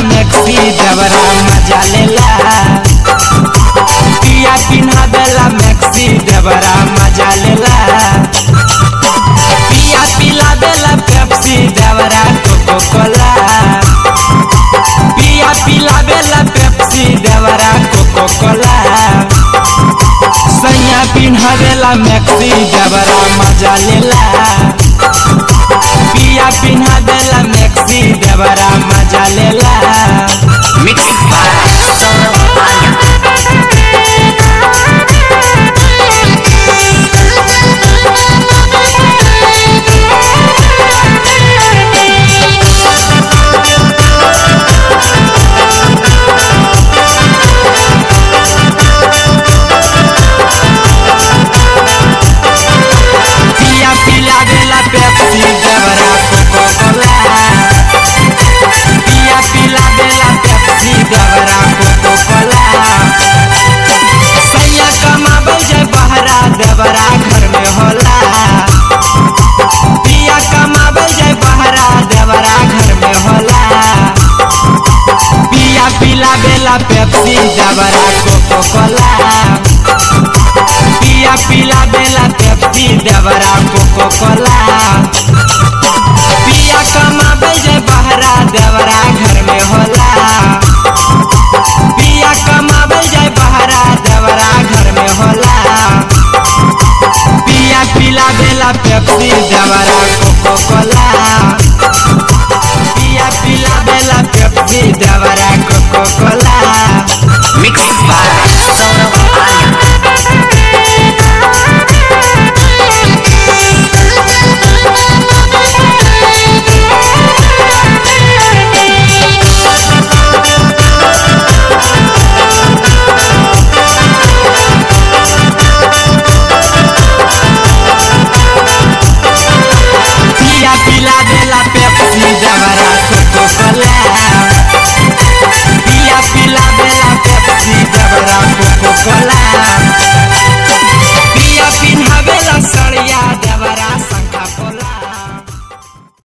Maxi देवरा मजा लेला। पिया पिन्हावेला मैक्सी देवरा मजा लेला। पिया पिलावेला पेप्सी देवरा कोको कोला। पिया पिलावेला पेप्सी देवरा कोको कोला। सैया पिन्हावेला मैक्सी देवरा मजा लेला। पिया पिन्हावेला मैक्सी देवरा मजा लेला। Mix by Saurabh Arya. पिया पिलावेला पेप्सी देवरा कोको कोला। पिया पिलावेला पेप्सी देवरा कोको कोला। सैया कमावे जे बहरा देवरा घर में होला। पिया कमावे जे बहरा देवरा घर में होला। पिया पिलावेला पेप्सी देवरा कोको कोला। पिया पिलावेला पेप्सी देवरा कोको कोला। पिया कमावे जे बहरा देवरा घर में होला। पिया कमावे जे बहरा देवरा घर में होला। पिया पिलावेला पेप्सी देवरा कोको कोला। पिया पिलावेला पेप्सी देवरा